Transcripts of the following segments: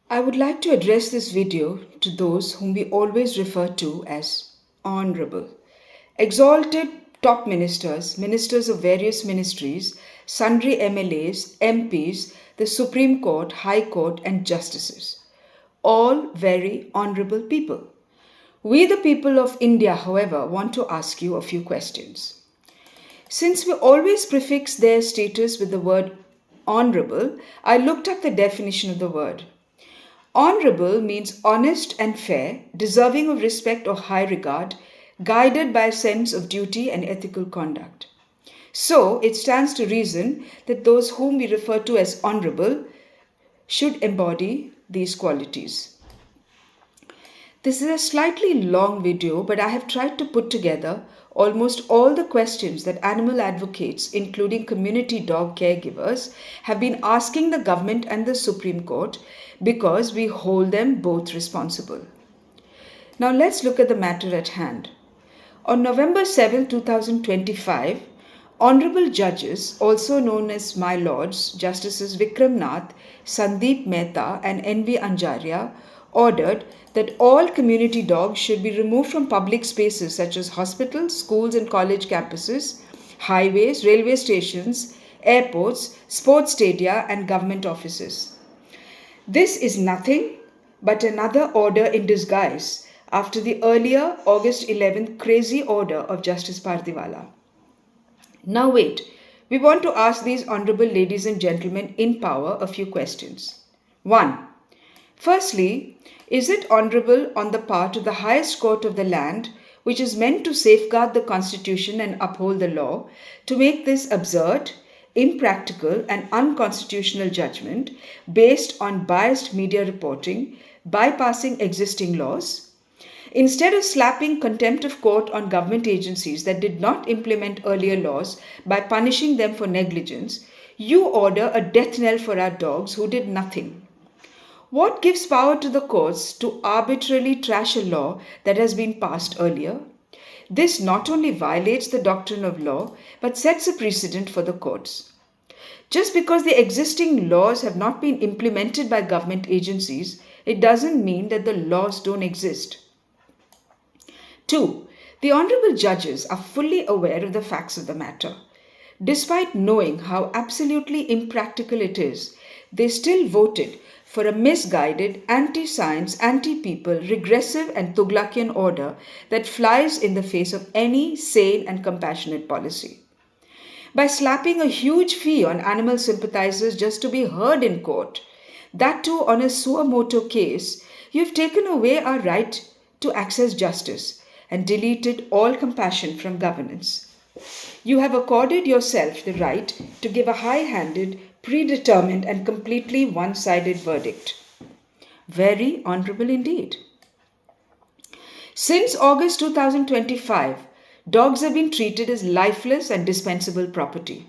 I would like to address this video to those whom we always refer to as honorable. Exalted top ministers, ministers of various ministries, sundry MLAs, MPs, the Supreme Court, High Court, and justices. All very honorable people. We, the people of India, however, want to ask you a few questions. Since we always prefix their status with the word honorable, I looked up the definition of the word. Honorable means honest and fair, deserving of respect or high regard, guided by a sense of duty and ethical conduct. So, it stands to reason that those whom we refer to as honorable should embody these qualities. This is a slightly long video, but I have tried to put together almost all the questions that animal advocates, including community dog caregivers, have been asking the government and the Supreme Court because we hold them both responsible. Now let's look at the matter at hand. On November 7, 2025, Honorable Judges, also known as My Lords, Justices Vikram Nath, Sandeep Mehta, and N.V. Anjaria, ordered that all community dogs should be removed from public spaces such as hospitals, schools, and college campuses, highways, railway stations, airports, sports stadia, and government offices. This is nothing but another order in disguise after the earlier August 11th crazy order of Justice Pardiwala. Now wait, we want to ask these honorable ladies and gentlemen in power a few questions. 1. Firstly, is it honorable on the part of the highest court of the land, which is meant to safeguard the constitution and uphold the law, to make this absurd, impractical, and unconstitutional judgment based on biased media reporting, bypassing existing laws? Instead of slapping contempt of court on government agencies that did not implement earlier laws by punishing them for negligence, you order a death knell for our dogs who did nothing. What gives power to the courts to arbitrarily trash a law that has been passed earlier? This not only violates the doctrine of law, but sets a precedent for the courts. Just because the existing laws have not been implemented by government agencies, it doesn't mean that the laws don't exist. 2. The honorable judges are fully aware of the facts of the matter. Despite knowing how absolutely impractical it is, they still voted for a misguided, anti-science, anti-people, regressive and Tughlaqian order that flies in the face of any sane and compassionate policy. By slapping a huge fee on animal sympathizers just to be heard in court, that too on a suo motu case, you've taken away our right to access justice and deleted all compassion from governance. You have accorded yourself the right to give a high-handed, predetermined, and completely one-sided verdict. Very honorable indeed. Since August 2025, dogs have been treated as lifeless and dispensable property.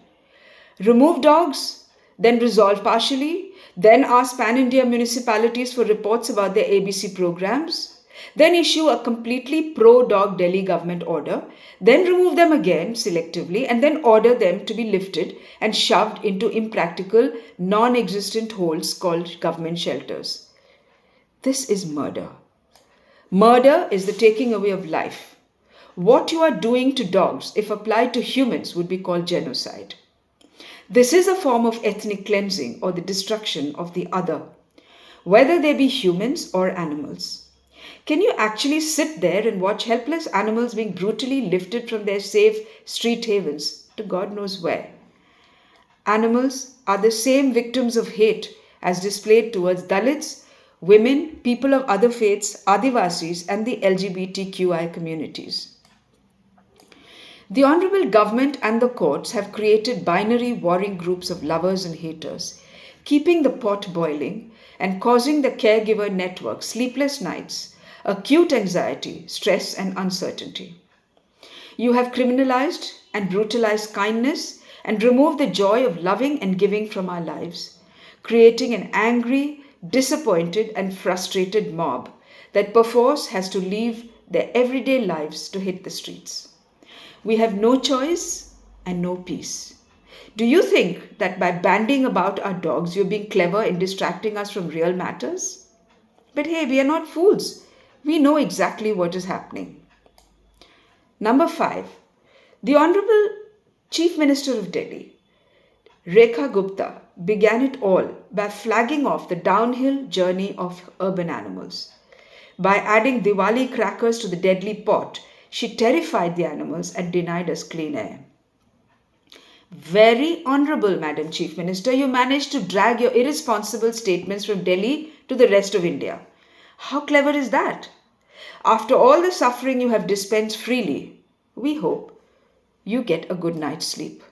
Remove dogs, then resolve partially, then ask pan-India municipalities for reports about their ABC programs, then issue a completely pro-dog Delhi government order, then remove them again selectively, and then order them to be lifted and shoved into impractical, non-existent holes called government shelters. This is murder. Murder is the taking away of life. What you are doing to dogs, if applied to humans, would be called genocide. This is a form of ethnic cleansing or the destruction of the other, whether they be humans or animals. Can you actually sit there and watch helpless animals being brutally lifted from their safe street havens to God knows where? Animals are the same victims of hate as displayed towards Dalits, women, people of other faiths, Adivasis, and the LGBTQI communities. The honorable government and the courts have created binary warring groups of lovers and haters, keeping the pot boiling and causing the caregiver network sleepless nights, acute anxiety, stress, and uncertainty. You have criminalized and brutalized kindness and removed the joy of loving and giving from our lives, creating an angry, disappointed, and frustrated mob that perforce has to leave their everyday lives to hit the streets. We have no choice and no peace. Do you think that by banding about our dogs, you're being clever in distracting us from real matters? But hey, we are not fools. We know exactly what is happening. Number 5. The Honorable Chief Minister of Delhi, Rekha Gupta, began it all by flagging off the downhill journey of urban animals. By adding Diwali crackers to the deadly pot, she terrified the animals and denied us clean air. Very honorable, Madam Chief Minister, you managed to drag your irresponsible statements from Delhi to the rest of India. How clever is that? After all the suffering you have dispensed freely, we hope you get a good night's sleep.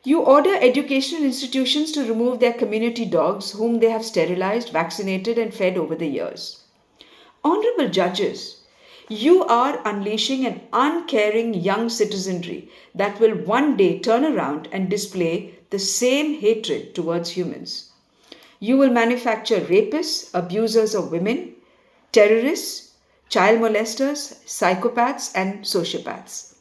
You order educational institutions to remove their community dogs whom they have sterilized, vaccinated, and fed over the years. Honorable judges, you are unleashing an uncaring young citizenry that will one day turn around and display the same hatred towards humans. You will manufacture rapists, abusers of women, terrorists, child molesters, psychopaths, and sociopaths.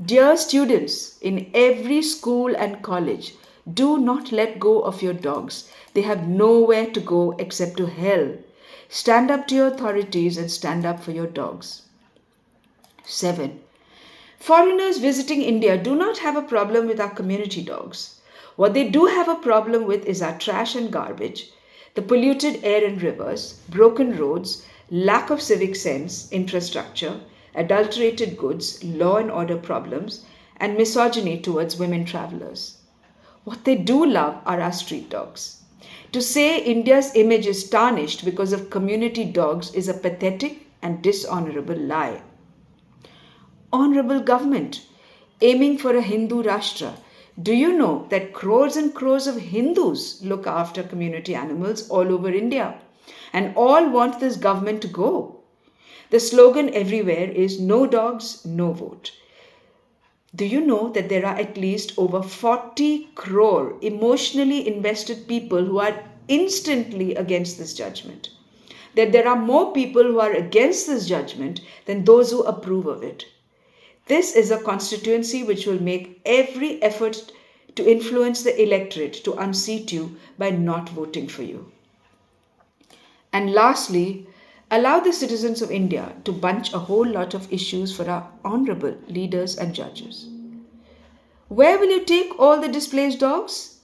Dear students in every school and college, do not let go of your dogs. They have nowhere to go except to hell. Stand up to your authorities and stand up for your dogs. 7. Foreigners visiting India do not have a problem with our community dogs. What they do have a problem with is our trash and garbage, the polluted air and rivers, broken roads, lack of civic sense, infrastructure, adulterated goods, law and order problems, and misogyny towards women travelers. What they do love are our street dogs. To say India's image is tarnished because of community dogs is a pathetic and dishonorable lie. Honorable government, aiming for a Hindu Rashtra, do you know that crores and crores of Hindus look after community animals all over India and all want this government to go? The slogan everywhere is no dogs, no vote. Do you know that there are at least over 40 crore emotionally invested people who are instantly against this judgment? That there are more people who are against this judgment than those who approve of it. This is a constituency which will make every effort to influence the electorate to unseat you by not voting for you. And lastly, allow the citizens of India to bunch a whole lot of issues for our honorable leaders and judges. Where will you take all the displaced dogs?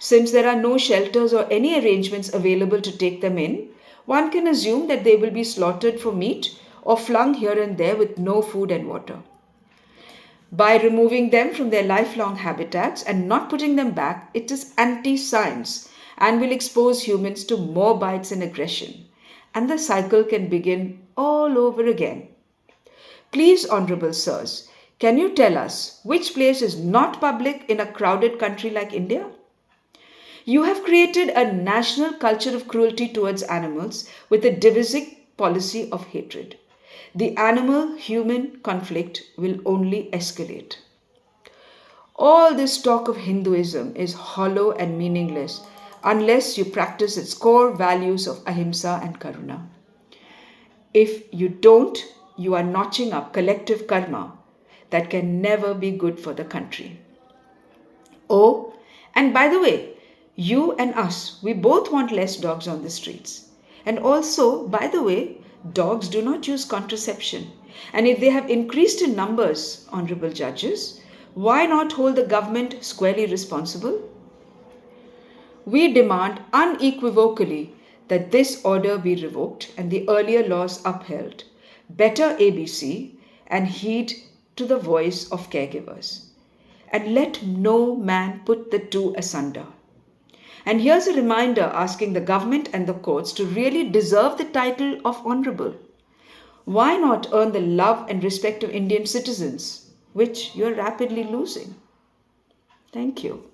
Since there are no shelters or any arrangements available to take them in, one can assume that they will be slaughtered for meat or flung here and there with no food and water. By removing them from their lifelong habitats and not putting them back, it is anti-science and will expose humans to more bites and aggression. And the cycle can begin all over again. Please, honorable sirs, can you tell us which place is not public in a crowded country like India? You have created a national culture of cruelty towards animals with a divisive policy of hatred. The animal-human conflict will only escalate. All this talk of Hinduism is hollow and meaningless unless you practice its core values of ahimsa and karuna. If you don't, you are notching up collective karma that can never be good for the country. Oh, and by the way, you and us, we both want less dogs on the streets. And also, by the way, dogs do not use contraception. And if they have increased in numbers, honorable judges, why not hold the government squarely responsible? We demand unequivocally that this order be revoked and the earlier laws upheld. Better ABC and heed to the voice of caregivers. And let no man put the two asunder. And here's a reminder asking the government and the courts to really deserve the title of honorable. Why not earn the love and respect of Indian citizens, which you're rapidly losing? Thank you.